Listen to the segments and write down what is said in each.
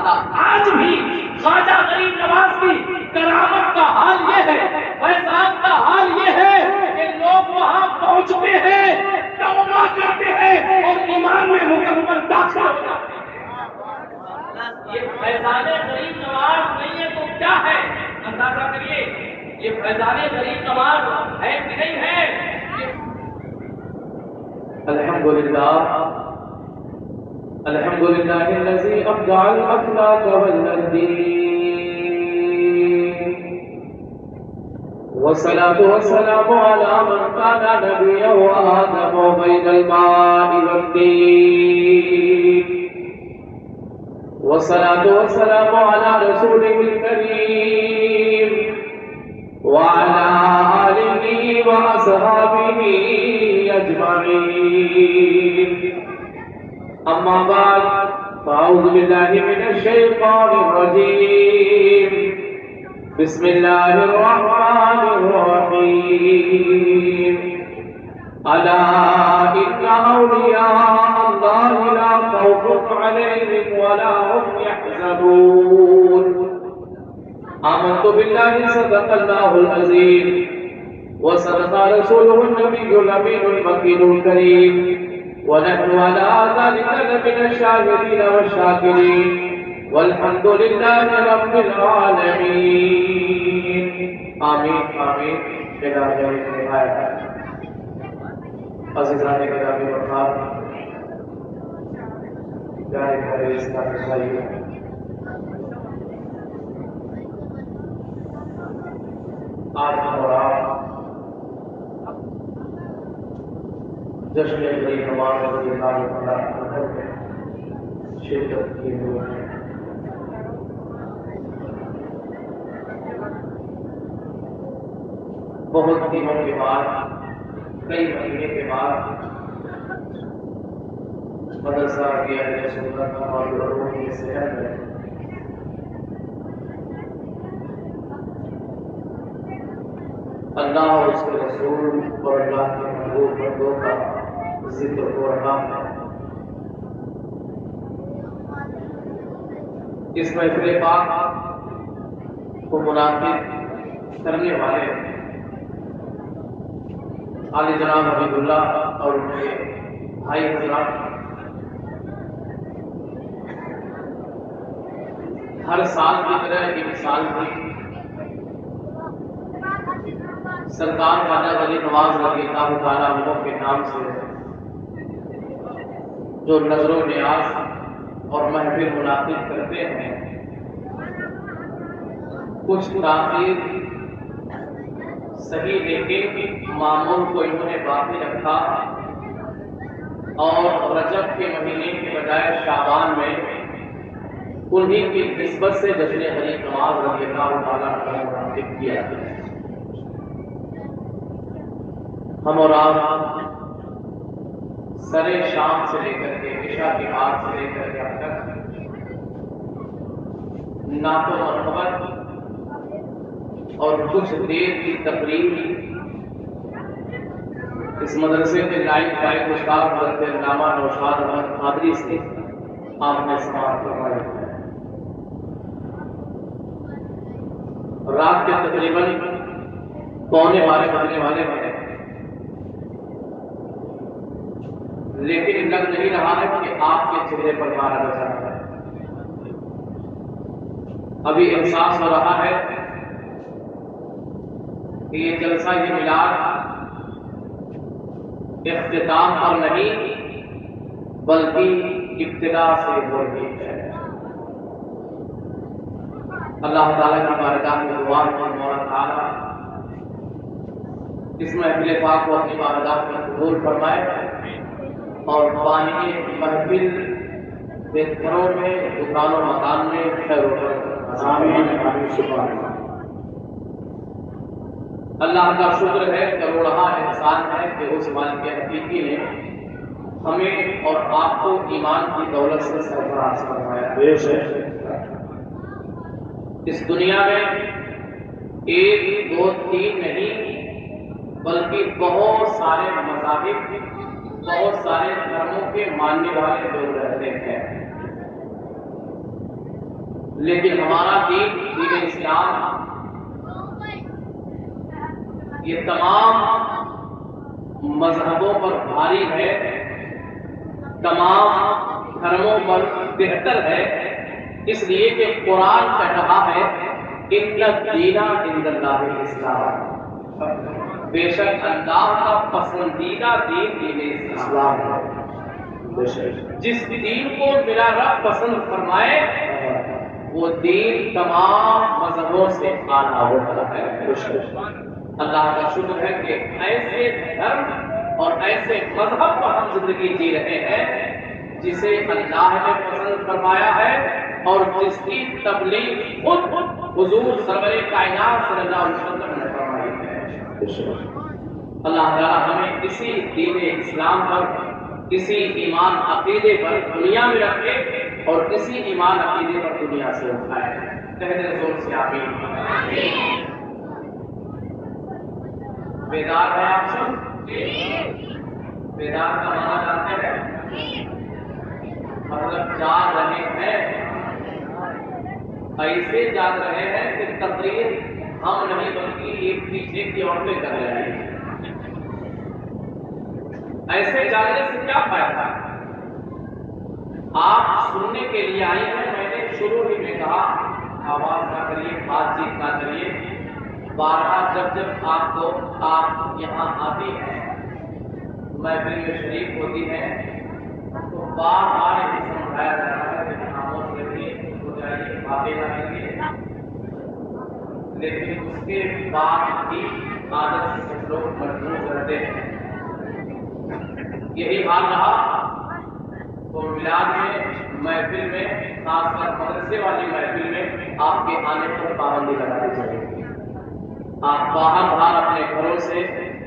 تھا. آج بھی خواجہ غریب نواز کی کرامت کا حال یہ ہے، فیضان کا حال یہ ہے کہ لوگ وہاں پہنچتے ہیں، توبہ کرتے ہیں اور ایمان میں مکمل داخل ہو جاتے ہیں. یہ فیضان غریب نواز نہیں ہے تو کیا ہے؟ اندازہ کریے، یہ فیضان غریب نواز ہے کہ نہیں ہے؟ الحمدللہ الحمدللہ الذی ابدع الاخلاق والدین والصلاة والسلام على من كان نبيا وآدم بين الماء والدين والصلاة والسلام على رسوله الكريم وعلى آله وأصحابه أجمعين. أما بعد فأعوذ بالله من الشيطان الرجيم. بسم الله الرحمن الرحيم. ألا إن أولياء الله لا خوف عليهم ولا هم يحزنون. آمنت بالله صدق الله العظيم وصدق رسوله النبي الأمين المكين الكريم ونحن على ذلك لمن الشاهدين والشاكرين والحمد لله رب العالمين. آمين آمين. عزیزان گرامی وقار پیارے پیارے اسلامی بھائیوں، آج ہم اور آپ جشن غریب نواز رضی اللہ عنہ میں شرکت کیے ہوئے ہیں. بہت دنوں کے بعد، کئی مہینے کے بعد مدرسہ کی اہل سنت اور لوگوں کی صحت میں اللہ اور اس کے رسول اور اللہ کے محبوب بندوں کا ذکر ہو رہا ہے. اس محفل پاک کو منعقد کرنے والے عالی جناب حبیب اللہ اور ان کے بھائی حضرات ہر سال کی طرح ایک سال بھی سرکار خواجہ غریب نواز رضی اللہ تعالیٰ عنہ کے نام سے جو نظر و نیاز اور محفل منعقد کرتے ہیں، کچھ تاخیر صحیح لیکن معمول کو انہوں نے باقی رکھا اور رجب کے مہینے کے بجائے شعبان میں انہی کی نسبت سے جشن غریب نواز رضی اللہ تعالیٰ عنہ منعقد کیا. ہم اور آپ سرے شام سے لے کر کے عشاء کے بعد سے لے کر کے اب تک نعت و مرحمت اور کچھ دیر کی تقریر اس مدرسے کے نائب قائد استاد حضرت علامہ نوشاد احمد قادری سے آپ نے سماعت فرمائی. رات کے تقریباً 11:15 بجنے والے ہیں، لیکن لگ نہیں رہا ہے کہ آپ کے چہرے پر مارا جا رہا ہے. ابھی احساس ہو رہا ہے کہ یہ جلسہ، یہ میلاد اختتام پر نہیں بلکہ ابتدا سے ہو رہی ہے. اللہ تعالیٰ کی بارگاہ میں دعا ہے کہ مولا تعالیٰ اس محفل پاک کو اپنی بارگاہ میں قبول فرمائے اور بانی محفل کے گھروں میں، دکان و مکان میں خیر و برکت. آمین آمین. سبحان اللہ. اللہ کا شکر ہے، کروڑہا احسان ہے کہ اس مالک حقیقی نے ہمیں اور آپ کو ایمان کی دولت سے سرفراز فرمایا. اس دنیا میں 1 2 3 نہیں بلکہ بہت سارے مذاہب، بہت سارے دھرموں کے ماننے والے لوگ رہتے ہیں. لیکن ہمارا دین، دین اسلام، یہ تمام مذہبوں پر بھاری ہے، تمام دھرموں پر بہتر ہے، اس لیے کہ قرآن کہہ رہا ہے ان الدین عند اللہ الاسلام، بے شک اللہ کا پسندیدہ دین دین اسلام ہے۔ جس دین کو میرا رب پسند فرمائے وہ دین تمام مذہبوں سے اعلیٰ ہوتا ہے۔ اللہ کا شکر ہے کہ ایسے دھرم اور ایسے مذہب پر ہم زندگی جی رہے ہیں جسے اللہ نے پسند فرمایا ہے اور جس کی تبلیغ خود حضور سرور کائنات صلی اللہ علیہ وسلم نے فرمائی ہے۔ اللہ تعالیٰ ہمیں اسی دین اسلام پر، اسی ایمان عقیدے پر دنیا میں رکھے اور اسی ایمان عقیدے پر دنیا سے اٹھائے۔ کہہ دیں زور سے آمین۔ بیدار ہے آپ سب؟ بیدار کا معنی جانتے ہیں؟ مطلب جاگ رہے ہیں، ایسے جاگ رہے ہیں کہ تقریر ہم نہیں بلکہ ایک پیچھے کی عورتیں کر رہے ہیں۔ ایسے جاگنے سے کیا فائدہ؟ آپ سننے کے لیے آئے ہیں، میں نے شروع ہی میں کہا آواز نہ کریے، بات چیت نہ کریے۔ بارہا جب آپ یہاں آتی ہیں، محفل میں شریک ہوتی ہیں، تو بار بار یہ سمجھایا جاتا ہے کہ خاموش رہیے، ہو جائیے، باتیں نہ کریے، لیکن اس کے بعد بھی عادت سے کچھ لوگ مجبور کرتے ہیں۔ یہی حال رہا تو میلاد میں، محفل میں، خاص کر مدرسے والی محفل میں آپ کے آنے پر پابندی لگائی جائے گی۔ آپ باہر اپنے گھروں سے،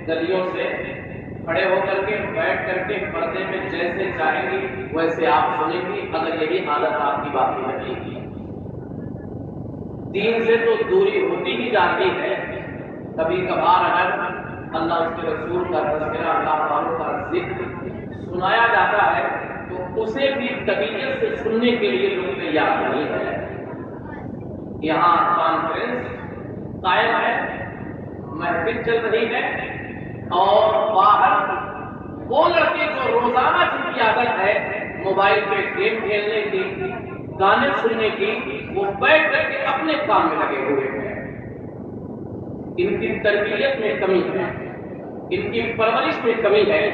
گلیوں سے کھڑے ہو کر کے، بیٹھ کر کے پردے میں جیسے چاہیں گی ویسے آپ سنیں گی، اگر یہی عادت آپ کی باقی رہے گی۔ دین سے تو دوری ہوتی ہی جاتی ہے۔ کبھی کبھار اگر اللہ اس کے رسول کا تذکرہ، اللہ والوں کا ذکر سنایا جاتا ہے تو اسے بھی طبیعت سے سننے کے لیے لوگ تیار نہیں ہے۔ یہاں کانفرنس قائم ہے، محفل چل رہی ہے، اور باہر وہ لڑکے جو روزانہ جن کی عادت ہے موبائل پہ گیم کھیلنے کی، گانے سننے کی، وہ بیٹھ کر کے اپنے کام میں لگے ہوئے ہیں۔ ان کی تربیت میں کمی ہے، ان کی پرورش میں کمی ہے،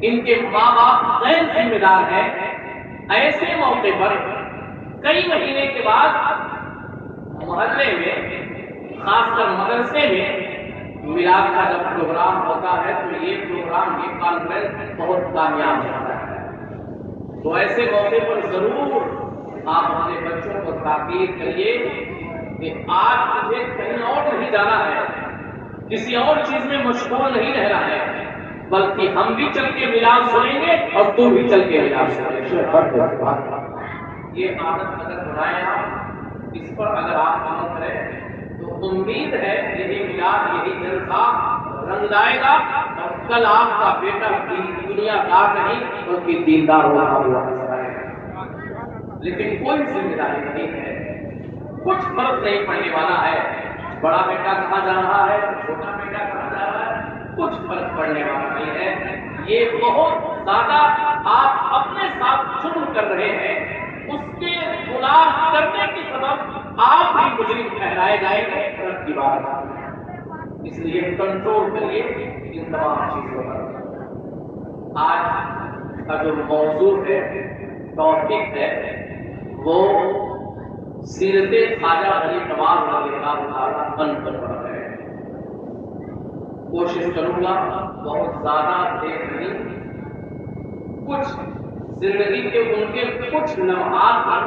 ان کے ماں باپ غیر ذمہ دار ہیں۔ ایسے موقع پر کئی مہینے کے بعد محلے میں، خاص کر مدرسے میں میلاد کا جب پروگرام ہوتا ہے تو یہ پروگرام، یہ کانفرنس بہت کامیاب ہوتا ہے۔ تو ایسے موقع پر ضرور آپ اپنے بچوں کو تاکید کریے کہ آج مجھے کہیں اور نہیں جانا ہے، کسی اور چیز میں مشغول نہیں رہنا ہے، بلکہ ہم بھی چل کے میلاد سنیں گے اور تم بھی چل کے میلاد سنیں گے۔ یہ عادت اگر بنائیں آپ، اس پر اگر آپ عمل کریں تو امید ہے یہی میلاد، یہی جلسہ رنگ لائے گا اور کل آپ کا بیٹا دنیا دار نہیں بلکہ دیندار ہوگا۔ لیکن کوئی ذمہ داری نہیں ہے، کچھ فرق نہیں پڑنے والا ہے، بڑا بیٹا کہاں جا رہا ہے، چھوٹا بیٹا کہاں جا رہا ہے، کچھ فرق پڑنے والا نہیں ہے۔ یہ بہت زیادہ آپ اپنے ساتھ ظلم کر رہے ہیں، اس کے گناہ کرنے کے سبب آپ بھی مجرم ٹھہرائے جائیں گے رب کی بارگاہ۔ اس لیے کنٹرول کریے ان تمام چیزوں پر۔ آج کا جو موضوع ہے، ٹاپک ہے، وہ سیرت خواجہ غریب نواز رضی اللہ تعالیٰ عنہ پر ہے۔ کوشش کروں گا بہت زیادہ دیر نہیں، کچھ زندگی کے ان کے کچھ لمحات پر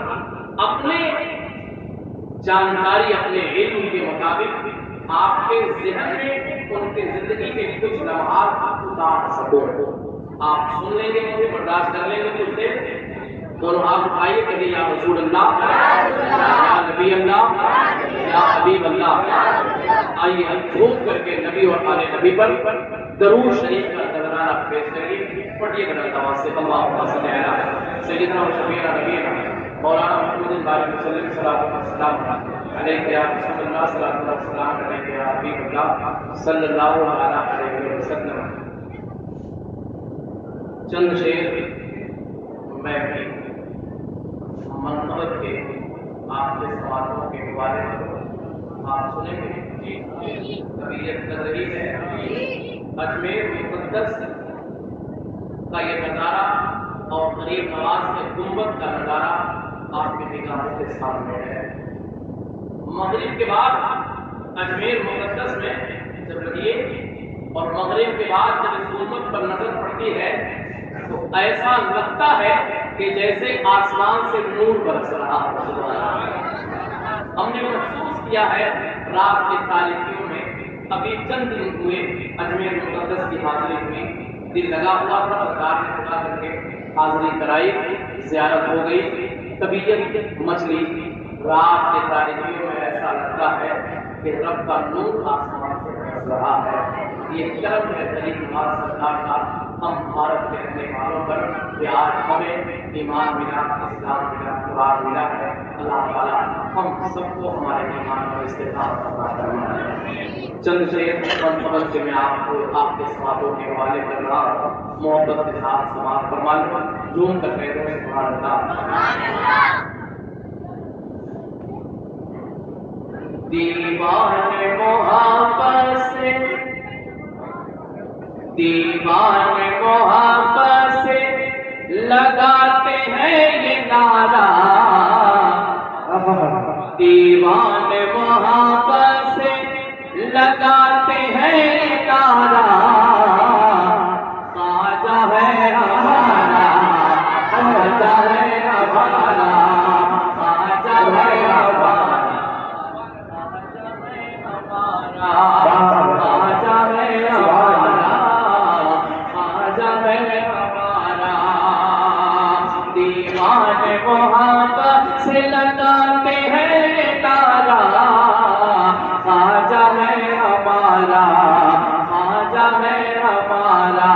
اپنے جانکاری، اپنے علم کے مطابق آپ کے ذہن میں ان کے زندگی کے کچھ لمحات اتار سکو۔ آپ سن لیں گے، مجھے برداشت کر لیں گے کچھ دیر، دونوں ہاتھ اٹھائیے، کہیے یا رسول اللہ، یا نبی اللہ، یا حبیب اللہ۔ آئیے ہم جھوم کر کے نبی اور آل نبی پر درود شریف کا نذرانہ پیش کریے۔ پڑھیے گا آواز سے، اللہم صلی علی سیدنا و شفیعنا نبینا مولانا محمد الباری وسلم صلی اللہ علیہ وسلم علیہ یا رسول اللہ صلی اللہ علیہ وسلم علیہ یا حبیب اللہ صلی اللہ علیہ وسلم. چند شعر میں بھی منقبت کے آپ کے سوالوں کے حوالے سے آپ سنیں گے. طبیعت نظری ہے اجمیر مقدس کا یہ نظارہ اور غریب نواز کے گنبد کا نظارہ آپ کی نگاہوں کے سامنے ہے. مغرب کے بعد اجمیر مقدس میں جب لگیے اور مغرب کے بعد جب اس گنبد پر نظر پڑتی ہے تو ایسا لگتا ہے کہ جیسے آسمان سے نور برس رہا ہے. ہم نے محسوس کیا ہے رات کی تاریکیوں میں. ابھی چند دن ہوئے اجمیر مقدس کی حاضری ہوئی, دل لگا ہوا تھا, سرکار نے خدا کر کے حاضری کرائی, زیارت ہو گئی, طبیعت مچلی. رات کے تاریکیوں میں ایسا لگتا ہے کہ رب کا نور آسمان سے برس رہا ہے. یہ کرم ہے غریب نواز سرکار کا ہم بھارت کے رہنے والوں پر کہ آج ہمیں ایمان ملا, اسلام ملا, قرآن ملا ہے. اللہ تعالیٰ ہم سب کو ہمارے ایمان اور استقامت عطا فرمائے. چند شعر منقبل سے میں آپ کو آپ کے سوالوں کے حوالے کر رہا ہوں. محبت کے ساتھ سماعت فرما لوں, جھوم کر کہہ دیں سبحان اللہ. دیوان محبت سے, دیوان محبت سے لگاتے ہیں یہ نعرہ, دیوان محبت سے لگاتے ہیں یہ نعرہ. خواجہ ہے ہمارا, خواجہ ہے ہمارا, خواجہ ہے ہمارا, خواجہ ہے ہمارا, خواجہ ہے ہمارا. دیوان محبت سے لگاتے ہیں تارا, خواجہ ہے ہمارا, خواجہ ہے ہمارا.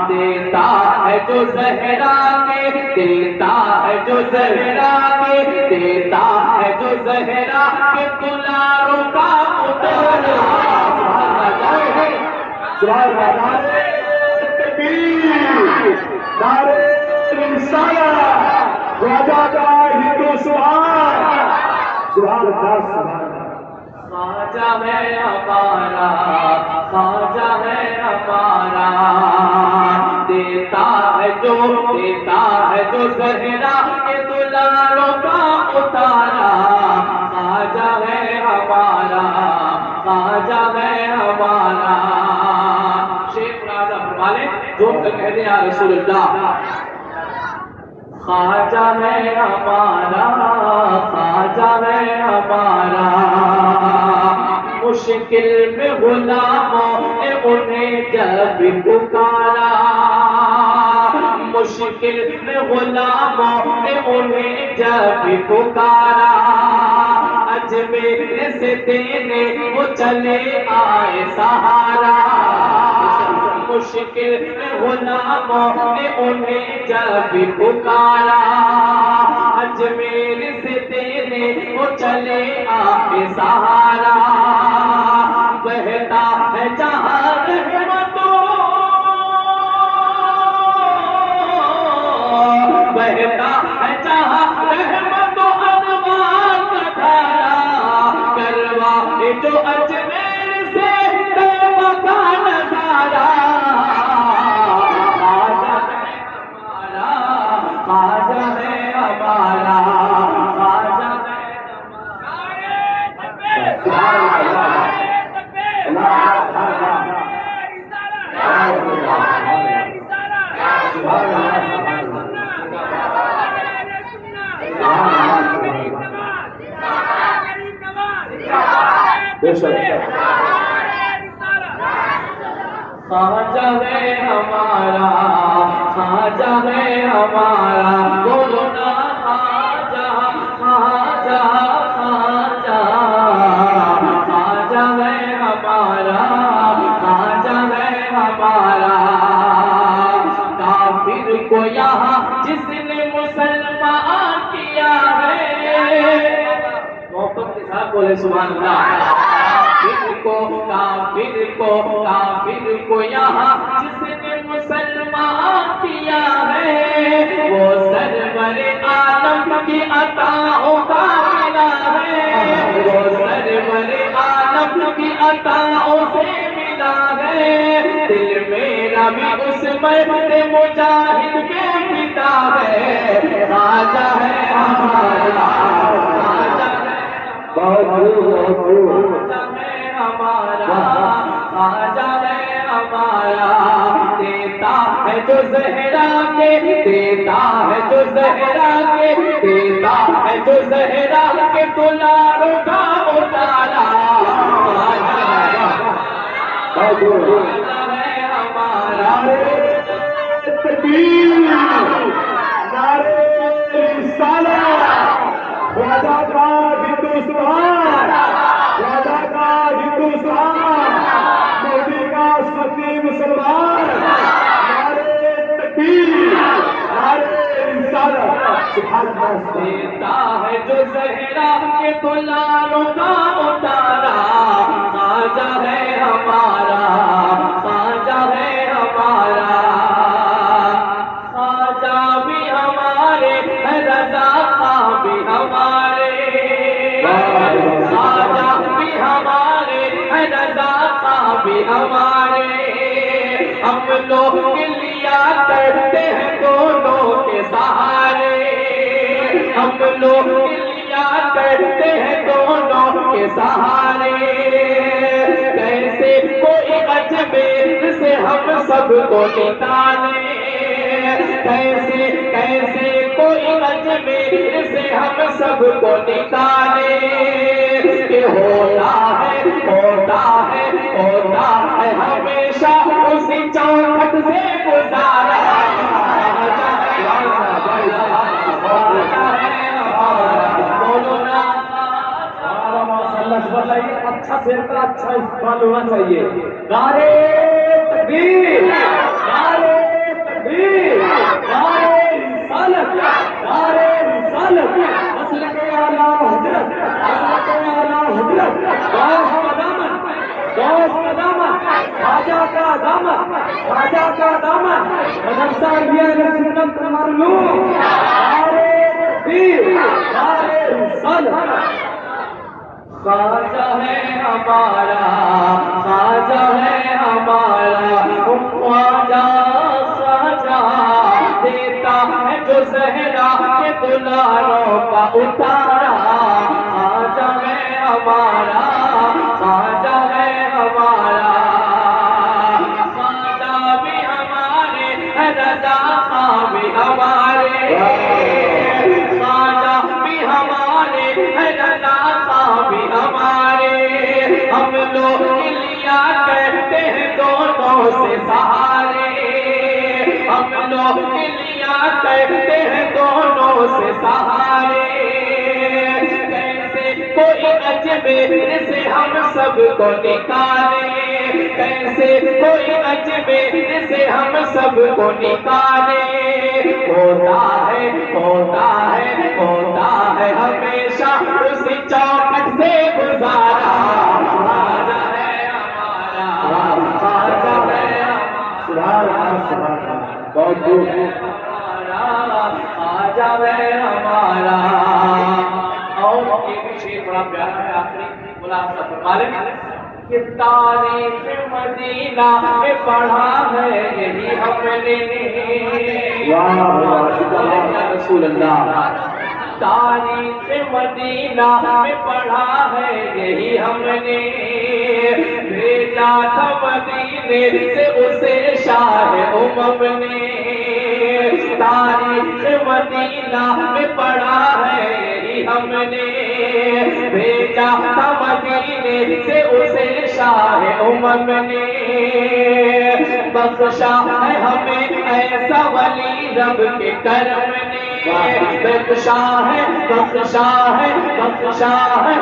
دیتا ہے جو زہرا کے, دیتا ہے جو زہرا کے, دیتا ہے جو زہرا کے دلاروں کا اتارا. نعرے تکبیر, نعرے رسالت, خواجہ کا ہندو سبحان, سبحان اللہ, سبحان اللہ. خواجہ ہے ہمارا, خواجہ ہے ہمارا. دیتا ہے جو, دیتا ہے جو زہرا کے دلاروں کا اتارا. خواجہ ہے ہمارا, خواجہ ہے ہمارا. شیخ راضا فرمانے جو کہہ دیں یا رسول اللہ. خواجہ ہے ہمارا, خواجہ ہے ہمارا. مشکل میں غلاموں نے انہیں جب پکارا, مشکل میں غلاموں نے انہیں جب پکارا. اجمیر سے دینے وہ چلے آئے سہارا. مشکل میں غلاموں نے انہیں جب پکارا. اجمیر سے دینے وہ چلے آئے سہارا. بہتا ہے جہاں رحمتوں, بہتا ہے جہاں رحمتوں انوار کا دھارا. کروائے جو اجمیر سے توبہ کا نظارہ. خواجہ ہے ہمارا, خواجہ ہے ہمارا, خواجہ ہے ہمارا. خواجہ ہے ہمارا, خواجہ ہے ہمارا. بولو نا خواجہ, خواجہ, خواجہ. خواجہ ہے ہمارا, خواجہ ہے ہمارا. کافر کو یہاں جس نے مسلمان کیا, بولے سبحان اللہ. کافر کو یہاں جس نے مسلمان کیا ہے وہ سرور عالم کی عطاؤں کا ملا ہے. وہ سرور عالم کی عطاؤں سے ملا ہے. دل میرا بھی اس مرد مجاہد کے پتا ہے. خواجہ ہے ہمارا, خواجہ ہے ہمارا, خواجہ ہے ہمارا. دیتا ہے جو زہرا کے, دیتا ہے جو زہرا کے, دیتا ہے جو زہرا کے دلاروں کا اتارا. خواجہ ہے ہمارا. نعرے رسالت, خواجہ کا ہندوستان, خواجہ کا ہندوستان, مودی کا سنی مسلمان. نعرے تکبیر, نعرے رسالت, سبحان اللہ. دیتا ہے جو زہرا کے دلاروں کا اتارا. خواجہ ہے ہمارا, خواجہ ہے ہمارا. خواجہ بھی ہمارے, رضا خاں بھی ہمارے. خواجہ بھی ہمارے, رضا خاں بھی ہمارے. ہم لوگ لیا کرتے ہیں دونوں کے سہارے. ہم لوگ لیا کرتے ہیں دونوں کے سہارے. کیسے کوئی اجمیر سے ہم سب کو نکالے. کیسے کوئی اجمیر سے ہم سب کو نکالے. کہ ہوتا ہے ہمیشہ اسی چوکھٹ سے گزارا. اچھا شیر کا اچھا استعمال ہونا چاہیے. نعرے تکبیر, نعرے تکبیر, نعرے رسالت, نعرے رسالت. مسلک اعلیٰ حضرت, مسلک اعلیٰ حضرت, غوث کا دامن, غوث کا دامن, خواجہ کا دامن, خواجہ کا دامن, مدرسہ اہل سنت معلوم. نعرے تکبیر, نعرے رسالت. خواجہ ہے ہمارا, خواجہ ہے ہمارا. خواجہ خواجہ دیتا ہے جو زہرا کے دلاروں کا اتارا. خواجہ ہے ہمارا, خواجہ ہے ہمارا. خواجہ بھی ہمارے, رضا خاں بھی ہمارے. خواجہ بھی ہمارے, رضا خاں بھی ہمارے. ہم لوگ لیا کرتے ہیں دونوں سے سہارے. ہم لوگ لیا کرتے ہیں دونوں سے سہارے. کیسے کوئی اجمیر سے ہم سب کو نکالے. کیسے کوئی اجمیر سے ہم سب کو نکالے. ہوتا ہے ہمیشہ اسی چوکھٹ سے گزارا. خواجہ ہے ہمارا, خواجہ ہے ہمارا. بہت دور خواجہ ہے ہمارا. اور ایک شعر بڑا پیارا ہے, آخری خلاصہ فرما لیں کہ تاریخ مدینہ میں پڑھا ہے یہی ہم نے. رسول اللہ. تاریخ مدینہ میں پڑھا ہے یہی ہم نے. بھیجا تھا مدینے سے اسے شاہ امم نے. تاریخ مدینہ میں پڑھا ہے یہی ہم نے. بھیجا تھا مدینے سے اسے شاہ امم نے. بخشا ہے ہمیں ایسا ولی رب کے کرم نے. بخشا ہے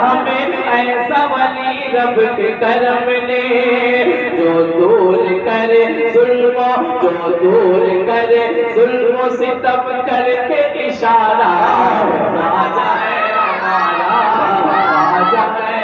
ہمیں ایسا ولی رب کے کرم نے. جو دور کرے ظلم و ستم کر کے اشارہ. خواجہ ہے ہمارا, خواجہ ہے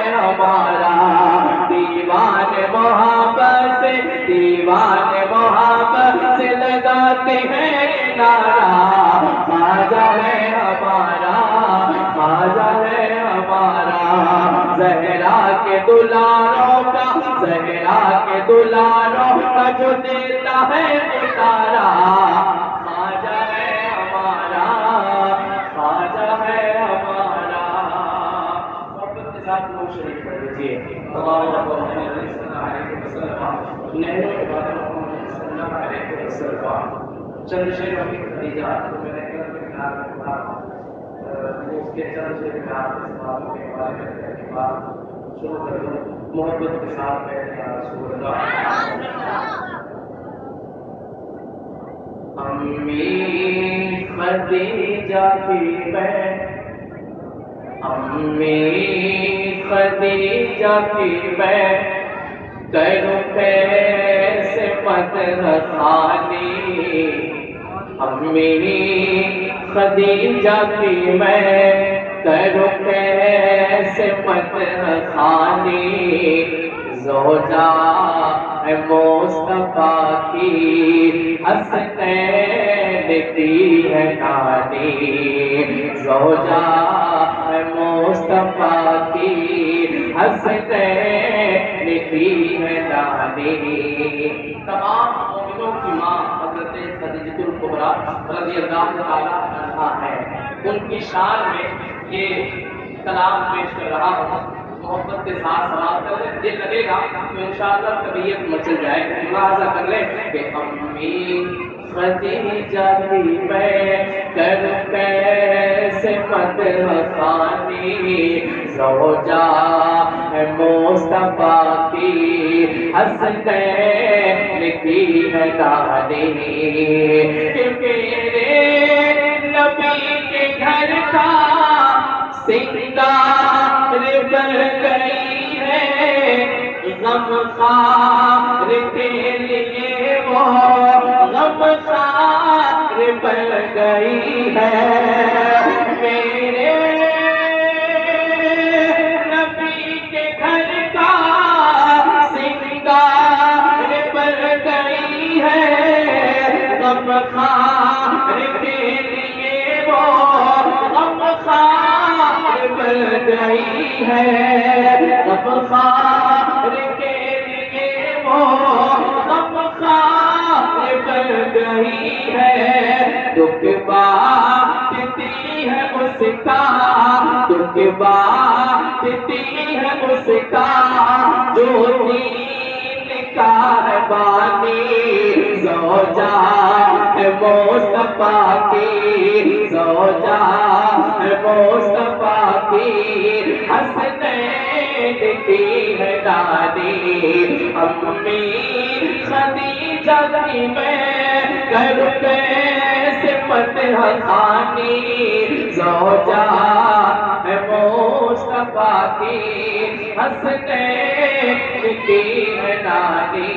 کے دلاروں کا، زہرا کے دلاروں کا جو دیتا ہے اتارا، خواجہ ہے ہمارا، خواجہ ہے ہمارا۔ محبت کے ساتھ لوگ شریف پڑھ لیجیے۔ چند شیر اپنی خدیجہ تو میں نے کل کے خیال میں پڑھا اس کے چند شیر میں آپ کے سوال کے بارے میں کی بات شروع کر دوں۔ محبت کے ساتھ میں یا رسول اللہ۔ امی خدیجہ کی میں، امی خدیجہ کی میں کروں کیسے مدح خانی، امی خدیجہ کی میں کروں کیسے مدح خانی، زوجہ ہے مصطفیٰ کی حسنین کی ہے نانی، زوجہ ہے مصطفیٰ کی حسنین کی ہے نانی۔ تمام مومنوں کی ماں حضرت خدیجہ الکبریٰ رضی اللہ تعالیٰ عنہا ہے، ان کی شان میں یہ کلام پیش کر رہا ہوں۔ محبت کے ساتھ سماعت کر لیں، یہ لگے گا تو انشاءاللہ طبیعت مچل جائے گی۔ ملاحظہ کر لیں کہ امی خدیجہ کی میں کروں کیسے مدح خانی، زوجہ ہے مصطفیٰ کی حسنین کی ہے نانی، کہ میرے نبی کے گھر کا سنگار بن گئی ہے، غم خار کے لیے وہ غم خار بن گئی ہے، میرے نبی کے گھر کا سنگار بن گئی ہے، غم خار کے لیے وہ غم خار بن گئی ہے، غم خار کے لیے وہ غم خار بن گئی ہے، دکھ بانٹتی ہے اس کا، دکھ بانٹتی ہے اس کا جو دین کا ہے بانی، زوجہ ہے مصطفیٰ کی، زوجہ ہے مصطفیٰ کی حسنین کی ہے نانی، امی خدیجہ کی میں کروں کیسے مدح خانی، زوجہ ہے مصطفیٰ کی حسنین کی ہے نانی،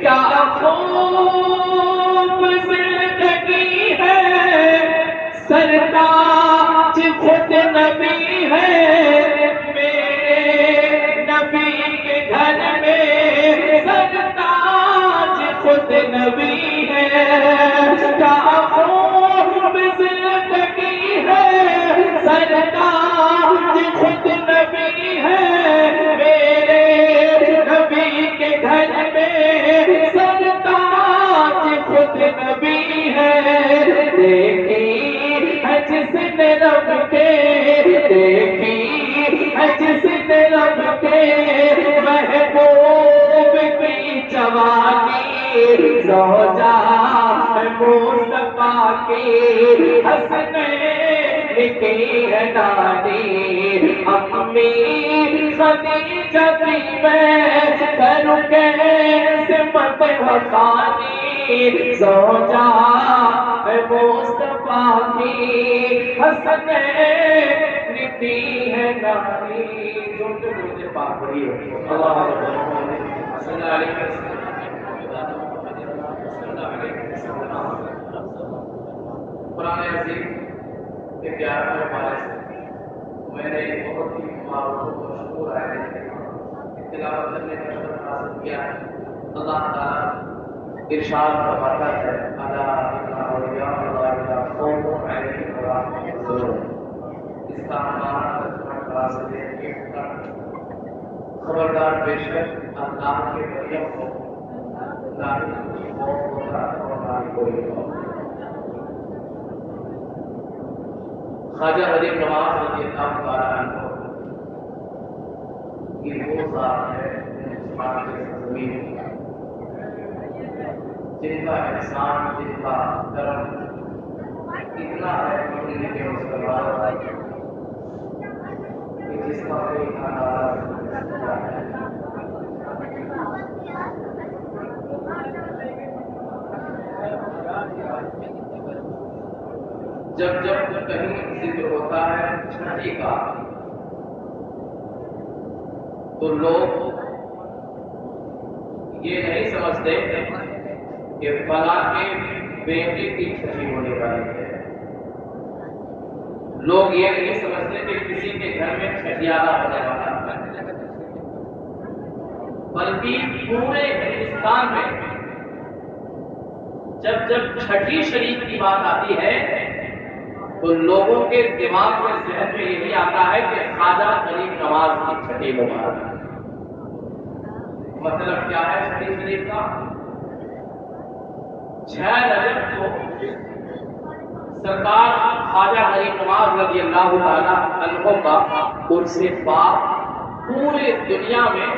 کیا خوب زندگی ہے، سرتاج خود نبی ہے، میرے نبی کے گھر میں سرتاج خود نبی ہے، کیا خوب زندگی ہے، سرتاج خود نبی ہے، میرے نبی کے گھر میں سرتاج خود نبی ہے، دیکھی ہے جس نے رب کے، دیکھی ہے جس نے رب کے محبوب کی جوانی، زوجہ ہے مصطفیٰ کی حسنین کی ہے نانی، امی خدیجہ کی میں کروں کیسے مدح خانی، زوجہ ہے مصطفیٰ کی حسنین کی ہے نانی۔ جو مجھے پاک پڑھی ہے اللہ صلی اللہ علیہ وسلم، قرآن عظیم کے 11ویں پارے سے میں نے بہت ہی معروف و مشہور آیت تلاوت کرنے کا شرف حاصل کیا ہے۔ اللہ تعالیٰ ارشاد فرماتا ہے الا ان اولیاء اللہ لا خوف علیہم ولا هم يحزنون، اس کا ہمارا ترجمہ خلاصہ یہ ہے کہ خبردار پیش کر اللہ کے مریم کو نہ ہی خوف ہوتا اور نہ ہی کوئی خوف۔ خواجہ غریب نواز رضی اللہ تعالیٰ عنہ یہ وہ ذات ہے ہندوستان کے زمین کا جن کا احسان، جن کا کرم اتنا ہے کہ مسلمان کہ جس کا کوئی اندازہ جب کہیں ذکر ہوتا ہے چھٹی کا تو لوگ یہ نہیں سمجھتے کہ فلاں کے بیٹے کی چھٹی ہونے والی ہے، لوگ یہ نہیں سمجھتے کہ کسی کے گھر میں چھٹیارا ہونے والا ہے، بلکہ پورے ہندوستان میں جب چھٹی شریف کی بات آتی ہے تو لوگوں کے دماغ میں ذہن میں یہی آتا ہے کہ خواجہ غریب نواز کی چھٹی مبارک۔ مطلب کیا ہے چھٹی شریف کا؟ 6 رجب کو سرکار خواجہ غریب نواز رضی اللہ تعالیٰ عنہ کا عرس پاک پورے دنیا میں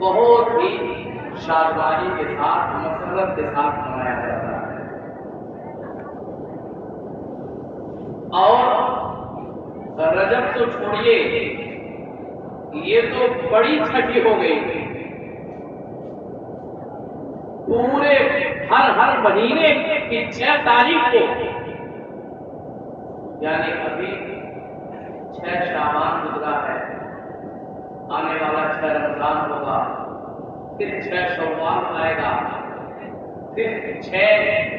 بہت ہی شادمانی کے ساتھ، مسرت کے ساتھ منایا جاتا ہے، اور رجب تو چھوڑیے، یہ تو بڑی چھٹی ہو گئی، پورے ہر مہینے کی 6 تاریخ کو، یعنی ابھی 6 شعبان گزرا ہے، آنے والا 6 رمضان ہوگا، پھر 6 شوال آئے گا، پھر 6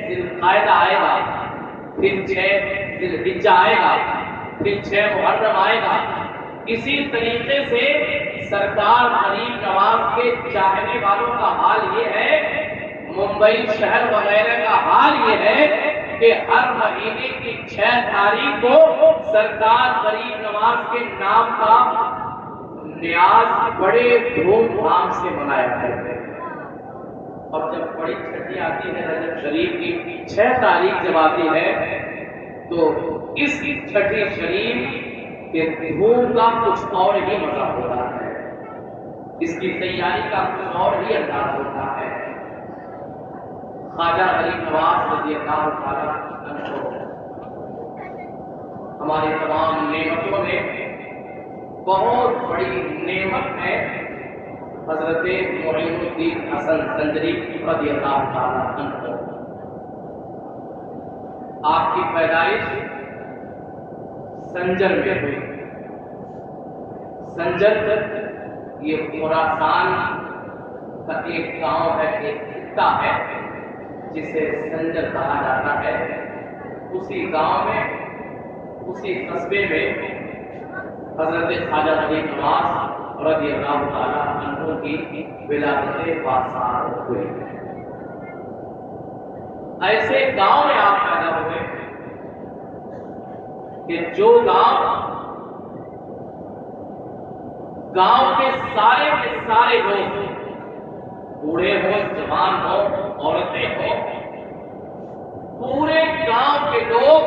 ذی القعدہ آئے گا، پھر 6 ذی الحجہ آئے گا، پھر 6 محرم آئے گا۔ اسی طریقے سے سرکار غریب نواز کے چاہنے والوں کا حال یہ ہے، ممبئی شہر وغیرہ کا حال یہ ہے کہ ہر مہینے کی 6 تاریخ کو سرکار غریب نواز کے نام کا نیاز بڑے دھوم دھام سے منایا کرتے ہیں، اور جب بڑی چھٹی آتی ہے رجب شریف کی 6 تاریخ جب آتی ہے تو اس چھٹی شریف کے دھوم کا کچھ اور ہی مزہ ہوتا ہے، اس کی تیاری کا کچھ اور ہی انداز ہوتا ہے۔ خواجہ غریب نواز رضی اللہ تعالیٰ عنہ ہماری تمام نعمتوں میں بہت بڑی نعمت ہے حضرت معین الدین حسن سنجری رضی اللہ تعالیٰ عنہ۔ آپ کی پیدائش سنجر میں ہوئی۔ سنجر یہ خراسان کا ایک گاؤں ہے، ایک خطہ ہے جسے سنجر کہا جاتا ہے۔ اسی گاؤں میں، اسی قصبے میں حضرت خواجہ غریب نواز رضی اللہ تعالیٰ عنہ کی ولادت پاسدار ہوئی۔ ایسے گاؤں میں آپ پیدا ہوئے کہ جو گاؤں کے سارے لوگ، بوڑھے ہو، جوان ہو، عورتیں ہو، پورے گاؤں کے لوگ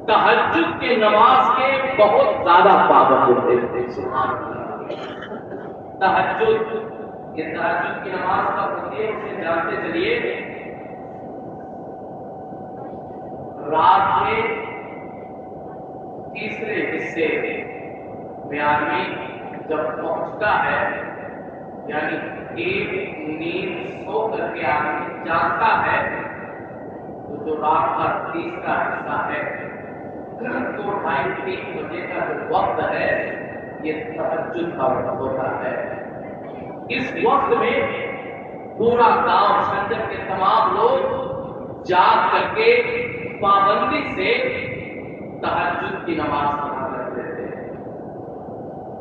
تہجد کے نماز کے بہت زیادہ پابند ہوتے تھے۔ سبحان اللہ۔ تہجد کی نماز کا ہوتی ہے، اسے جانتے چلیے، رات کے تیسرے حصے میں آدمی جب پہنچتا ہے، یعنی ایک نیند سو کر کے آدمی جاگتا ہے، تو جو رات کا تیسرا حصہ ہے 2-2:30-3 بجے کا جو وقت ہے، یہ تہجد کا وقت ہوتا ہے۔ اس وقت میں پورا گاؤں سنجر کے تمام لوگ جاگ کر کے پابندی سے تہجد کی نماز پڑھا کرتے تھے۔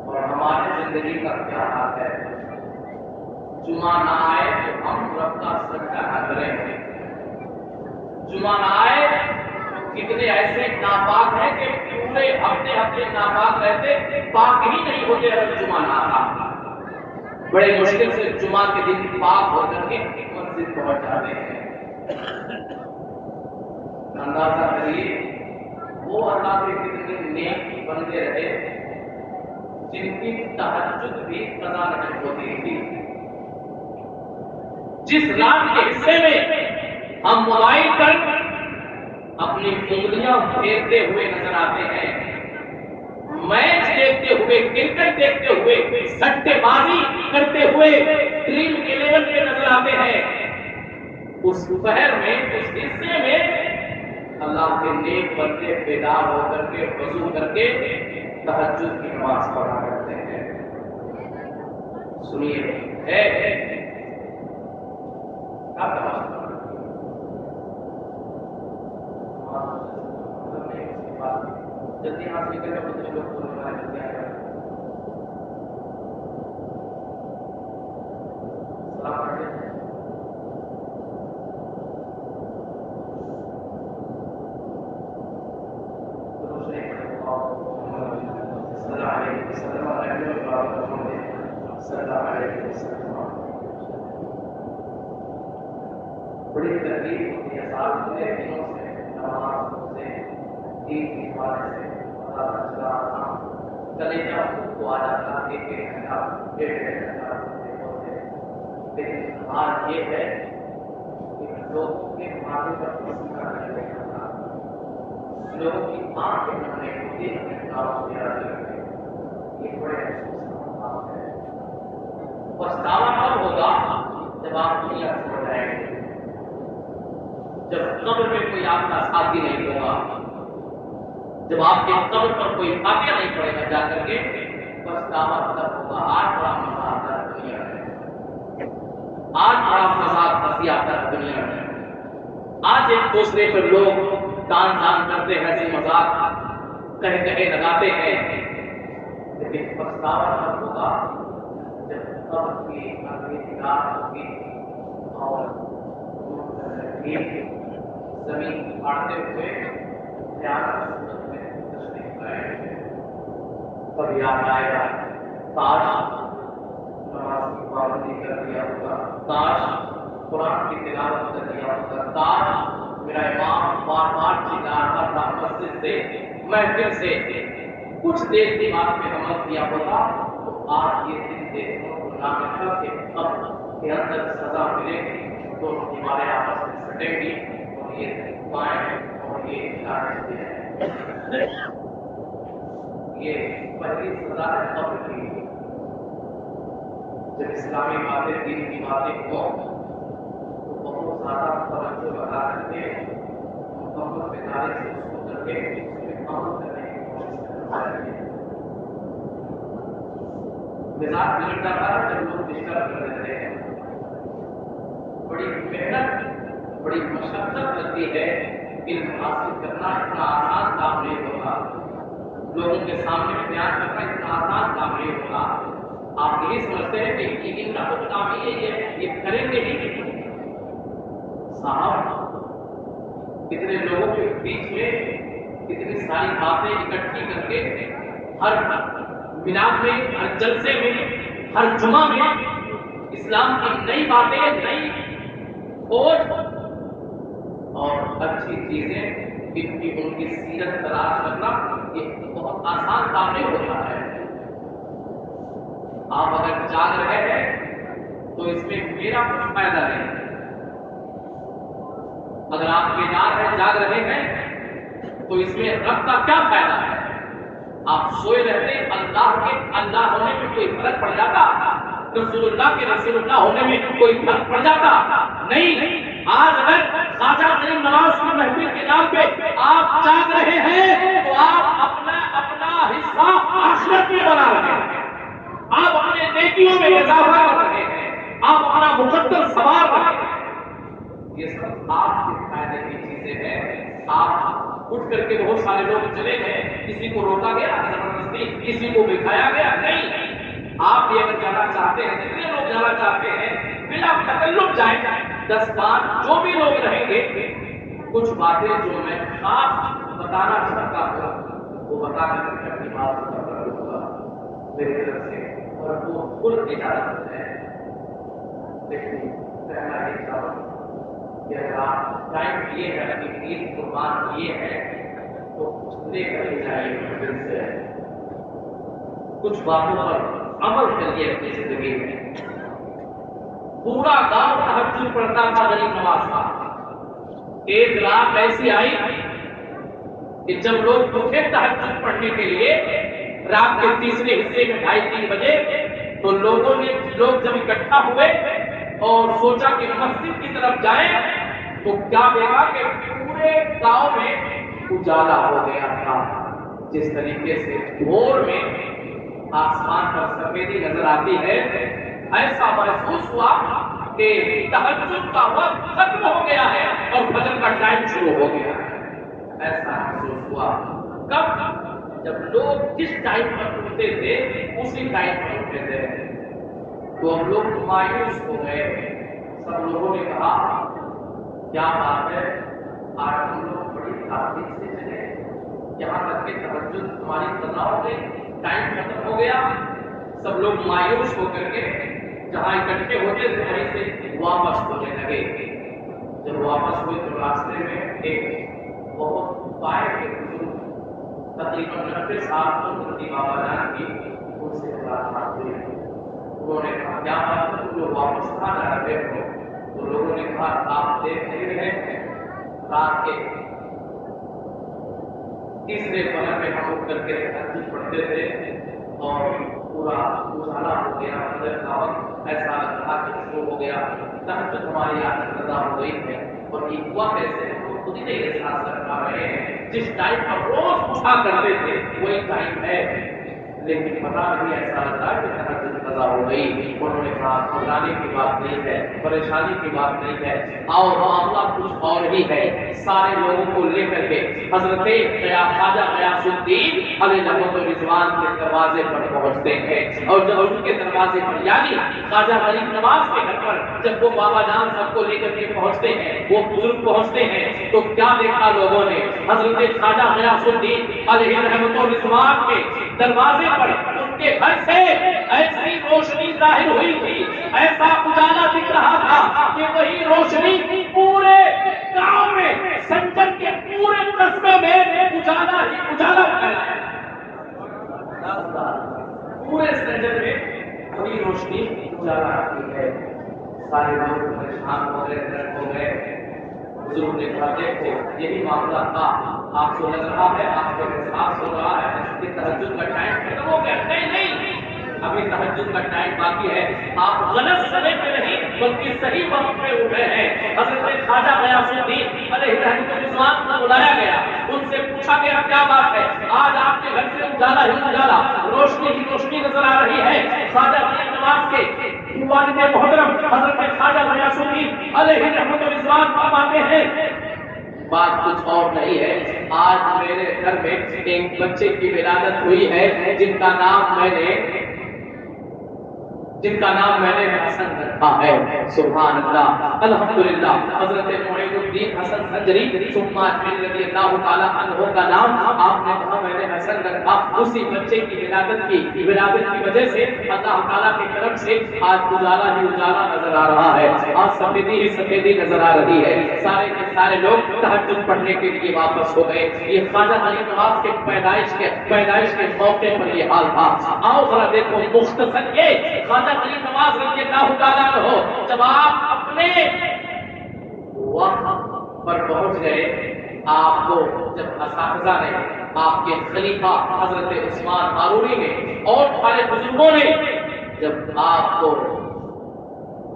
اور ہماری زندگی کا کیا حال ہے؟ جمعہ نہ آئے تو ہم رب کا سجدہ نہ کریں، جمعہ نہ آئے تو کتنے ایسے ناپاک ہیں کہ پورے ہفتے ناپاک رہتے، پاک ہی نہیں ہوتے اگر جمعہ نہ آتا۔ بڑے مشکل سے جمعہ کے دن پاک ہو کر کے مسجد پہنچ جاتے ہیں۔ اندازہ کریے وہ اللہ کے کتنے نیک بندے رہے جن کی تہجد بھی قضا نہیں ہوتی تھی۔ جس رات کے حصے میں ہم موبائل پر اپنی انگلیاں پھیرتے ہوئے نظر آتے ہیں، میچ دیکھتے ہوئے، کرکٹ دیکھتے ہوئے، سٹے بازی کرتے ہوئے ڈریم 11 پہ نظر آتے ہیں، اس پہر میں، اس حصے میں اللہ کے نیک بندے بیدار ہو کر کے وضو کر کے تہجد کی نماز پڑھا کرتے ہیں۔ سنیے ہے جلدی یہاں سے نکل کر کچھ لوگ جلدی آ جائے۔ سلام علیکم۔ بڑی تکلیف ہوتی ہے سال کے دنوں سے نماز سے دین کی حفاظت سے کلیجہ کو آ جاتا ایک گھنٹہ ڈیڑھ گھنٹہ ہوتے، لیکن حال یہ ہے کہ لوگوں کے ماتھے پر کسی کا نہیں رہتا، لوگوں کی آنکھیں نمنے ہوتی یہ بڑے افسوس کا بات ہے۔ پچھتاوا کب ہوگا جب آپ دنیا چھوڑ جائیں گے، جب قبر میں کوئی آپ کا ساتھی نہیں ہوگا، جب آپ کے قبر پر کوئی فاتحہ نہیں پڑے گا جا کر کے، پچھتاوا تب ہوگا۔ آج بڑا مزہ آتا ہے دنیا میں، آج بڑا مزہ ہنسی آتا ہے دنیا میں، آج ایک دوسرے پر لوگ تان تان کرتے ہیں، ہنسی مذاق کہے لگاتے ہیں، لیکن پچھتاوا تب ہوگا جب قبر کی نگاہ ہوگی اور زمین پھاڑتے ہوئے تشریف لائیں گے، تب یاد آئے گا کاش نماز کی پابندی کر دیا ہوتا، کاش قرآن کی تلاوت کر دیا ہوتا، کاش میرا امام بار بار چلاتا تھا مسجد سے، محفل سے، کچھ دیر کی بات میں عمل کیا ہوتا تو آج یہ دن دیکھنے کو نہ ملتا کہ اب کے اندر سزا ملے گی، دونوں دیواریں آپس میں سٹیں گی اور یہ پائیں اور یہ لانت ہے۔ یہ پہلی سزا ہے قبر کی۔ جب اسلامی باتیں، دین کی باتیں ہوں تو بہت زیادہ توجہ لگا کر کے مکمل بیداری سے اس کو کر کے اس میں عمل کرنے کی کوشش کرنا چاہیے۔ مزاج بگڑ جاتا ہے جب لوگ ڈسٹرب کر دیتے ہیں، بڑی محنت، بڑی مشقت لگتی ہے، علم حاصل کرنا اتنا آسان کام نہیں ہوگا، لوگوں کے سامنے بیان کرنا اتنا آسان کام نہیں ہوگا۔ آپ یہی سمجھتے ہیں کہ ان کا خود کام یہ کریں گے نہیں۔ صاحب کتنے لوگوں کے بیچ میں کتنی ساری باتیں اکٹھی کر کے ہر میلاد میں، ہر جلسے میں، ہر جمعہ میں اسلام کی نئی باتیں، نئی کھوج اور اچھی چیزیں ان کی سیرت تلاش کرنا یہ بہت آسان کام نہیں ہوتا ہے۔ آپ اگر جاگ رہے ہیں تو اس میں میرا کچھ فائدہ نہیں، اگر آپ بیدار ہیں، جاگ رہے ہیں تو اس میں رب کا کیا فائدہ ہے؟ آپ سوئے رہتے، اللہ کے اللہ ہونے میں کوئی فرق پڑ جاتا؟ رسول اللہ کے رسول اللہ ہونے میں کوئی فرق پڑ جاتا؟ نہیں۔ آج اگر خواجہ غریب نواز کی محفل کے نام پہ آپ جاگ رہے ہیں تو آپ اپنا حصہ آخرت میں بنا رہے ہیں، آپ اپنے نیکیوں میں اضافہ کر رہے ہیں، آپ اپنا مقدر سنوار رہے ہیں۔ یہ سب آپ کے فائدے کی چیزیں ہیں۔ آپ اٹھ کر کے بہت سارے لوگ چلے گئے، کسی کو روکا گیا زبردستی، کسی کو بٹھایا گیا نہیں۔ آپ بھی اگر جانا چاہتے ہیں، جتنے لوگ جانا چاہتے ہیں بلا تکلف جائیں، 10 جو بھی لوگ رہیں گے، کچھ باتیں جو میں خاص بتانا چاہتا ہوں وہ بتا کر اپنی بات کروں گا۔ میری طرف سے اور وہ کل اجازت ہے، لیکن کہنا یہ چاہوں کہ اگر ٹائم یہ ہے کہ عید قربان یہ ہے تو لے کر ہی جائیے منزل سے، کچھ باتوں پر عمل کریے اپنی زندگی میں۔ پورا گاؤں تہجد پڑھتا تھا غریب نواز کا۔ ایک رات ایسی آئی کہ جب لوگ اٹھے تہجد پڑھنے کے لیے رات کے تیسرے حصے میں 2:30-3 بجے، تو لوگ جب اکٹھا ہوئے اور سوچا کہ مسجد کی طرف جائیں تو کیا دیکھا کہ پورے گاؤں میں اجالا ہو گیا تھا۔ جس طریقے سے بھور میں آسمان پر سفیدی نظر آتی ہے، ایسا محسوس ہوا کہ تہجد کا وقت ختم ہو گیا ہے اور فجر کا ٹائم شروع ہو گیا ہے۔ ایسا محسوس ہوا کب؟ جب لوگ جس ٹائم پر اٹھتے تھے اسی ٹائم پر اٹھتے تھے، تو ہم لوگ مایوس ہو گئے۔ سب لوگوں نے کہا کیا بات ہے، آج ہم لوگ بڑی تاخیر سے چلے، یہاں تک کہ تہجد تمہاری قضا ہو گئی، ٹائم ختم ہو گیا۔ سب لوگ مایوس ہو کر کے جہاں اکٹھے ہوتے تھے وہیں سے واپس ہونے لگے۔ جب واپس ہوئے تو راستے میں ایک بہت پائے کے بزرگ تقریباً 90 سال کی بابا جان کی ان سے ملاقات ہوئی۔ انہوں نے کہا کیا بات ہے، تم لوگ واپس کہاں جا رہے ہو؟ تو لوگوں نے کہا آپ دیکھ نہیں رہے ہیں، رات کے تیسرے پہر میں ہم اٹھ کر کے تہجد پڑھتے تھے اور پورا اجالا ہو گیا، فجر کا وقت ایسا لگتا کہ شروع ہو گیا، تہجد ہماری آج قضا ہو گئی ہے۔ اور یہ ہوا کیسے، ہم خود ہی نہیں احساس کر پا رہے ہیں۔ جس ٹائم پر روز اٹھا کرتے تھے وہی ٹائم ہے، لیکن پتا نہیں ایسا لگتا ہے کہ تہجد قضا ہو گئی۔ انہوں نے کہا گھبرانے کی بات نہیں ہے، پریشانی کی بات نہیں ہے، آؤ معاملہ کچھ اور ہی ہے۔ سارے لوگوں کو لے کر کے حضرت خواجہ غیاث الدین علیہ رحمت و رضوان کے دروازے پر پہنچتے ہیں، اور جب ان کے دروازے پر یعنی خواجہ غریب نواز کے گھر پر جب وہ بابا جان سب کو لے کر کے پہنچتے ہیں، وہ بزرگ پہنچتے ہیں، تو کیا دیکھا لوگوں نے؟ حضرت خواجہ غیاث الدین علیہ رحمت و رضوان کے دروازے پر ان کے گھر سے ایسی روشنی ظاہر ہوئی تھی، ایسا اجالا دکھ رہا تھا کہ وہی روشنی پورے گاؤں میں، سنجر کے پورے قصبے میں اجالا ہی اجالا پھیلا ہے۔ پورے سنجر میں وہی روشنی اجالا آتی ہے۔ سارے لوگ پریشان ہو گئے، درد ہو گئے۔ بزرگ نے کہا دیکھو یہی معاملہ تھا، آپ کو لگ رہا ہے، آپ کو احساس ہو رہا ہے کہ تہجد کا ٹائم ختم ہو گیا۔ نہیں، ابھی تہجد کا ٹائم باقی ہے، آپ غلط سمے پہ نہیں بلکہ صحیح وقت پہ اٹھے ہیں۔ حضرت خواجہ غیاث الدین علیہ رحمۃ اللہ کو بلایا گیا، ان سے پوچھا گیا کیا بات ہے، آج آپ کے گھر سے اجالا ہی اجالا، روشنی ہی روشنی نظر آ رہی ہے۔ خواجہ غریب نواز کے والد محترم حضرت خواجہ غیاث الدین علیہ رحمۃ اللہ فرماتے ہیں بات کچھ اور نہیں ہے، آج میرے گھر میں ایک بچے کی ولادت ہوئی ہے جن کا نام میں نے حسن رکھا ہے۔ سبحان اللہ، الحمدللہ۔ حضرت معین الدین حسن سنجری ثم اجمل رضی اللہ تعالی عنہ کا نام آپ نے کہا میں نے حسن رکھا، اسی بچے کی ولادت کی وجہ سے اللہ تعالیٰ کی طرف سے آج اجالا ہی اجالا نظر آ رہا ہے، آج سفیدی ہی سفیدی نظر آ رہی ہے۔ سارے کے سارے لوگ تہجد پڑھنے کے لیے واپس ہو گئے۔ یہ خواجہ غریب نواز کے پیدائش کے موقع پر یہ حال تھا۔ آؤ ذرا دیکھو مختصر یہ خواجہ غریب نواز رضی اللہ تعالیٰ عنہ جب آپ اپنے وقت پر پہنچ گئے، آپ کو جب اساتذہ نے، آپ کے خلیفہ حضرت عثمان ہارونی نے اور سارے بزرگوں نے جب آپ کو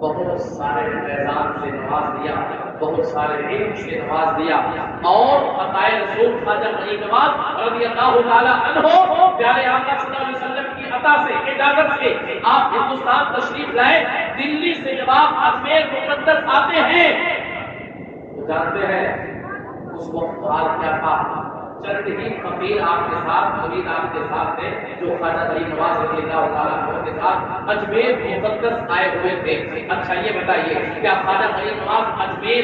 بہت سارے فیضان سے نواز دیا، بہت سارے علم سے نواز دیا، اور عطائے رسول خواجہ غریب نواز رضی اللہ تعالیٰ عنہ پیارے آقا صلی اللہ علیہ وسلم کی عطا سے، اجازت سے آپ ہندوستان تشریف لائے۔ دلی سے جب آپ اجمیر مقدس آتے ہیں تو جانتے ہیں اس وقت حال کیا تھا۔ چند ہی فقیر آپ کے ساتھ، مرید آپ کے ساتھ تھے جو خواجہ غریب نواز رضی اللہ تعالیٰ عنہ کے ساتھ اجمیر مقدس آئے ہوئے تھے۔ اچھا یہ بتائیے کیا خواجہ غریب نواز اجمیر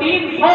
300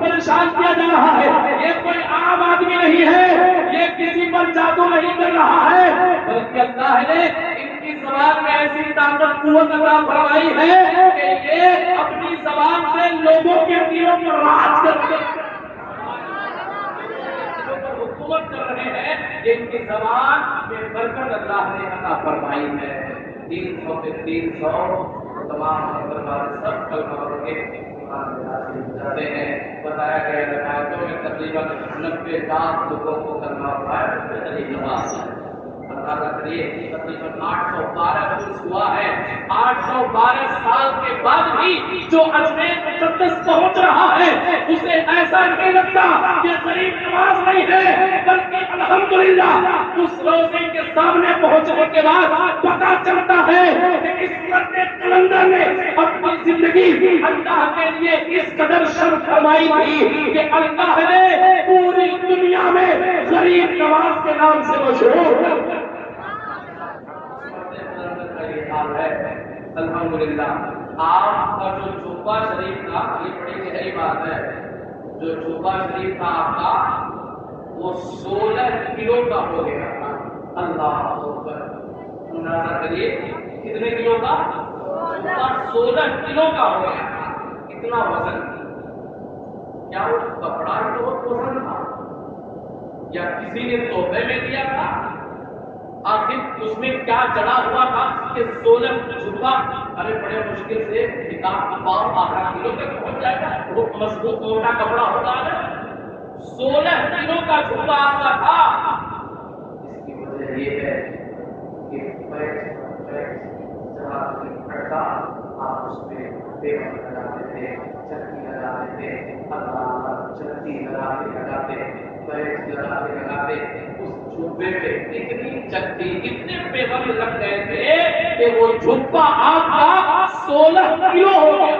پریشان کیا جا رہا ہے، یہ کوئی عام آدمی نہیں ہے، یہ کسی پر جادو نہیں کر رہا ہے، بلکہ اللہ نے ان کی زبان میں ایسی طاقت قوت عطا فرمائی ہے کہ یہ اپنی زبان سے لوگوں کے دلوں پر راج کرتے حکومت کر رہے ہیں، جن کی زبان میں برکت اللہ نے عطا فرمائی ہے۔ 300 پہ 300 تمام دربار سب کلمہ پڑھ کے جاتے ہیں۔ بتایا گیا روایتوں میں تقریباً 90 لاکھ لوگوں کو کلمہ پڑھایا غریب نواز ہے۔ اندازہ کریے تقریباً 812 عرص ہوا ہے، 812 سال کے بعد بھی جو اجمیر مقدس پہنچ رہا ہے اسے ایسا نہیں لگتا کہ غریب نواز نہیں ہے، بلکہ الحمدللہ اس روزے کے سامنے پہنچنے کے بعد پتہ چلتا ہے کہ اس مرد قلندر نے اپنی زندگی اللہ کے لیے اس قدر صرف فرمائی تھی کہ اللہ نے پوری دنیا میں غریب نواز کے نام سے مشہور ہے۔ الحمدللہ آپ کا جو جوبہ شریف تھا، یہ بڑی گہری بات ہے، جو جوبہ شریف تھا آپ کا وہ 16 کلو کا ہو گیا۔ اللہ اکبر، اندازہ کریے کتنے کلو کا؟ 16 کلو کا ہو گیا۔ کتنا وزن؟ کیا وہ کپڑا ہی بہت وزن تھا یا کسی نے تحفے میں دیا تھا؟ آخر اس میں کیا جڑا ہوا تھا کہ 16 جھبا؟ ارے بڑے مشکل سے نکاح پاؤں 8 کلو تک پہنچ جائے گا، وہ مضبوط موٹا کپڑا ہوتا ہے۔ 16 کلو کا جھبا آپ کا تھا۔ اس کی وجہ یہ ہے کہ جہاں پڑتا آپ اس میں پیمنٹ لگاتے تھے، چکی لگاتے تھے، چکی لگاتے پیچ لگاتے اس جھبے پہ اتنی چکی اتنے پیمنٹ لگ گئے تھے کہ وہ جھبا آپ کا 16 کلو ہو گیا۔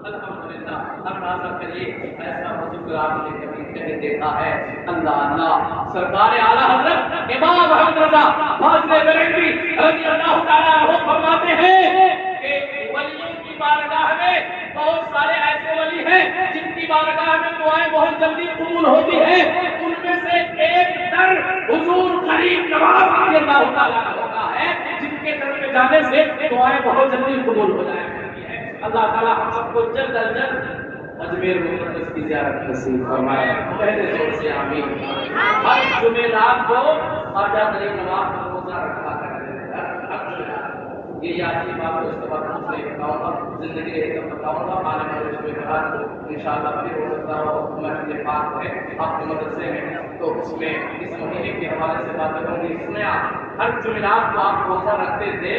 الحمدللہ اندازہ کریے ایسا حضور آپ نے کبھی نہیں دیکھا ہے۔ اللہ اللہ سرکار اعلیٰ حضرت امام احمد رضا فاضل بریلوی رضی اللہ تعالیٰ عنہ فرماتے ہیں کہ ولیوں کی بارگاہ میں بہت سارے ایسے ولی ہیں جن کی بارگاہ میں دعائیں بہت جلدی قبول ہوتی ہیں، ان میں سے ایک در حضور غریب نواز رضی اللہ تعالیٰ عنہ کا ہے جن کے در میں جانے سے دعائیں بہت جلدی قبول ہو جائیں۔ اللہ تعالیٰ ہم سب کو جلد از جلد اجمیر مقدس کی زیارت نصیب فرمائے۔ پہلے زور سے آمین۔ ہر جمعرات کو خواجہ غریب نواز کا روزہ رکھا کرتے تھے، ہر جمعرات۔ یہ یادی بات اس کے بعد مجھے بتاؤں گا، زندگی ایک دم بتاؤں گا، آنے والے اس کے بعد انشاءاللہ پھر ہو سکتا ہو مسجد پاک ہے آپ کے مدرسے میں، تو اس میں اس مہینے کے حوالے سے باتیں ہوں گی۔ اس میں ہر جمعرات کو آپ روزہ رکھتے تھے،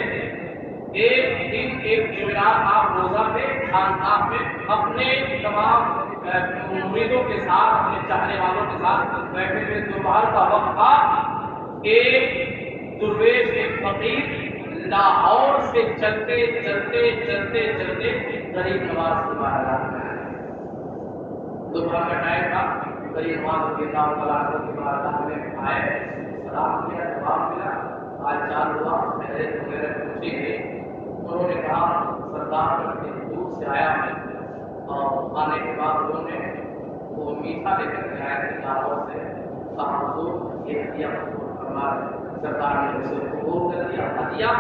ایک دن ایک جمعرات آپ روزہ پہ خانقاہ میں اپنے تمام مریدوں کے ساتھ، اپنے چاہنے والوں کے ساتھ بیٹھے ہوئے دوپہر کا وقت تھا۔ ایک درویش ایک فقیر لاہور سے چلتے چلتے چلتے چلتے غریب نواز کی بارگاہ میں آئے۔ دوپہر کا ٹائم تھا، غریب نواز رضی اللہ تعالیٰ عنہ کی بارگاہ میں آئے، سلام کیا، جواب ملا، حال چال ہوا، میرے پوچھے گئے۔ انہوں نے کہا سردار میں دور سے آیا ہوں، اور آنے کے بعد انہوں نے وہ میٹھا لے کر کے آئے تھے لاہور سے، کہا حضور یہ ہدیہ قبول فرما لیں۔ سرکار نے اسے قبول کر دیا۔ ہدیہ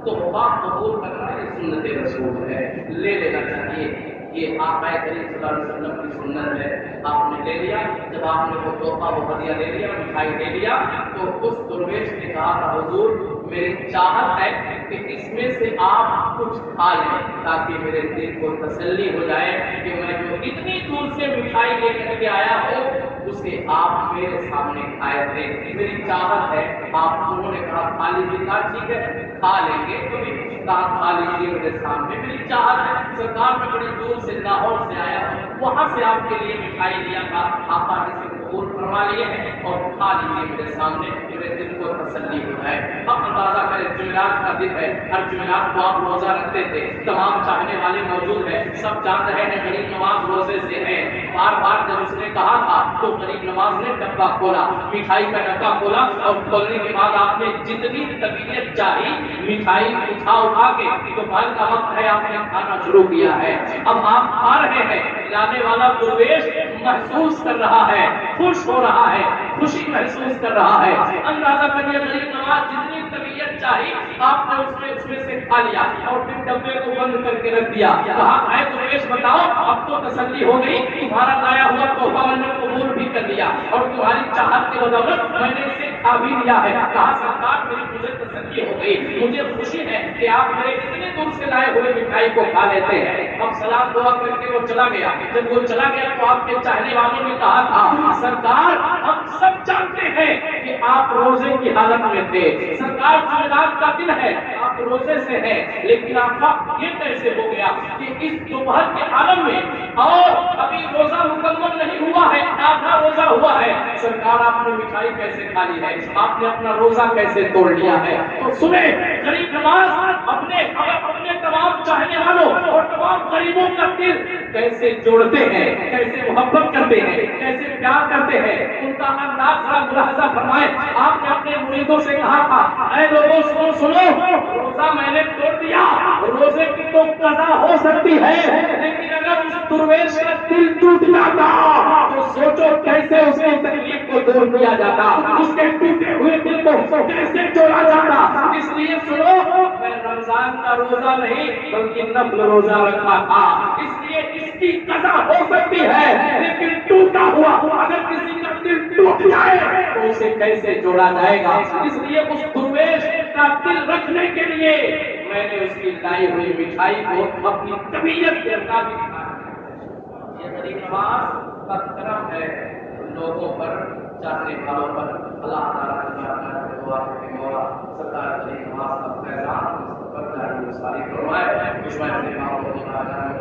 تحفہ قبول کرنا یہ سنت رسول ہے، لے لینا چاہیے۔ یہ آقا کریم صلی اللہ علیہ وسلم کی سنت ہے، آپ نے لے لیا۔ جب آپ نے وہ تحفہ وہ ہدیہ لے لیا، مٹھائی لے لیا، تو اس درویش نے کہا تھا حضور میری چاہت ہے کہ اس میں سے آپ کچھ کھا لیں تاکہ میرے دل کو تسلی ہو جائے کہ میں جو اتنی دور سے مٹھائی لے کر کے آیا ہوں اسے آپ میرے سامنے کھائے تھے، میری چاہت ہے آپ۔ انہوں نے کہا کھا لیجیے، کہا ٹھیک ہے کھا لیں گے، تو بھی کہا کھا لیجیے میرے سامنے، میری چاہت ہے۔ سرکار میں بڑی دور سے لاہور سے آیا ہوں، وہاں سے آپ کے لیے مٹھائی لیا تھا، آپ نے اسے قبول فرما لیے ہیں اور کھا لیجیے میرے سامنے، میرے دل کو تسلی ہو جائے۔ اب اندازہ کریں جمعرات کا دن ہے، ہر جمعرات کو آپ روزہ رکھتے تھے، تمام چاہنے والے موجود ہیں، سب جان رہے ہیں غریب نواز روزے سے ہے۔ بار بار جب اس نے کہا تھا تو غریب نواز نے ڈبہ کھولا، مٹھائی کا ڈبہ کھولا اور کھولنے کے بعد آپ نے جتنی طبیعت چاہی مٹھائی اٹھا کے دوپہر کا وقت ہے آپ نے کھانا شروع کیا ہے۔ اب آپ کھا رہے ہیں، لانے والا درویش محسوس کر رہا ہے، خوش ہو رہا ہے، خوشی محسوس کر رہا ہے۔ اندازہ کریے غریب نواز جتنی طبیعت چاہی آپ نے اس میں سے کھا لیا اور پھر ڈبے کو بند کر کے رکھ دیا۔ کہا اے درویش بتاؤ اب تو تسلی ہو گئی، تمہارا لایا ہوا تحفہ میں نے قبول بھی کر لیا اور تمہاری چاہت کے بدولت میں نے اسے کھا بھی لیا ہے۔ کہا سرکار مجھے تسلی ہو گئی، مجھے خوشی ہے کہ آپ میرے اتنے دور سے لائے ہوئے مٹھائی کو کھا لیتے ہیں۔ اب سلام دعا کر کے وہ چلا گیا۔ جب وہ چلا گیا تو آپ کے چاہنے والوں نے کہا تھا سرکار ہم سب جانتے ہیں کہ آپ روزے کی حالت میں تھے، سرکار جمعرات کا دن ہے آپ روزے سے ہیں، لیکن آقا یہ کیسے ہو گیا کہ اس دوپہر کے عالم میں اور ابھی روزہ مکمل نہیں ہوا ہے، آدھا روزہ ہوا ہے، سرکار آپ نے مٹھائی کیسے کھا لی ہے، آپ نے اپنا روزہ کیسے توڑ لیا ہے؟ تو سنیں غریب نواز اپنے تمام چاہنے والوں اور تمام غریبوں کا دل کیسے جوڑتے ہیں، کیسے محبت کرتے ہیں، کیسے پیار کرتے ہیں، ان کا انداز ذرا ملاحظہ فرمائیں۔ آپ نے اپنے مریدوں سے کہا تھا اے لوگوں سنو روزہ میں نے توڑ دیا، روزے کی تو قضا ہو سکتی ہے لیکن اگر اس درویش کا دل ٹوٹ جاتا تو سوچو کیسے اس کی تکلیف کو دور کیا جاتا، اس کے ٹوٹے ہوئے دل کو کیسے جوڑا جاتا۔ اس لیے سنو میں رمضان کا روزہ نہیں بلکہ نفل روزہ رکھا تھا، اس لیے اس کی قضا ہو سکتی ہے لیکن ٹوٹا ہوا اگر کسی کا دل ٹوٹ جائے تو اسے کیسے جوڑا جائے گا؟ اس لیے اس درویش کا دل رکھنے کے لیے میں نے اس کی لائی ہوئی مٹھائی کو اپنی طبیعت کے مطابق کھایا۔ یہ غریب نواز کا کرم ہے لوگوں پر، چاہنے والوں پر۔ اللہ تعالیٰ کی دعا ہے مولا سرکار غریب نواز کا فیضان پر جاری ساری فرمائے، دشمن کے ماں کو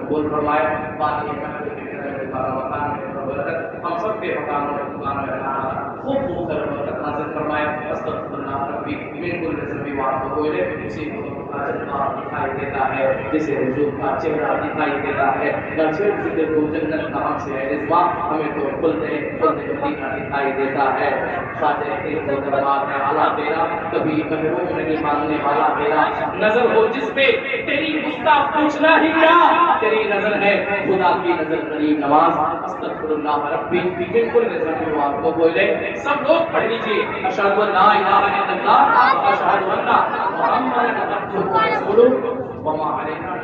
قبول فرمائے، پانی محفل کے مکان میں برکت، ہم سب کے مکانوں میں دکانوں میں خوب خوب کر برکت نازل فرمائے۔ استغفر اللہ ربی من کل ذنب واتوب الیہ۔ اسی کو دکھائی دیتا ہے جسے حضور کا چہرہ دکھائی دیتا ہے، نچھڑ ذکر کو جنت کا ہم سے ہے رضوان، ہمیں تو کھلتے مدینہ دکھائی دیتا ہے۔ خواجہ تیرے دربار میں آلہ تیرا، کبھی محروم نہیں ماننے والا تیرا، نظر ہو جس پہ تیری گستاخ پوچھنا ہی کیا، تیری نظر ہے خدا کی نظر غریب نواز۔ استغفر اللہ ربی من کل ذنب واتوب الیہ۔ سب لوگ پڑھ لیجیے اشہد ان لا الہ الا اللہ و اشہد ان محمد عبدہ ورسولہ وما علینا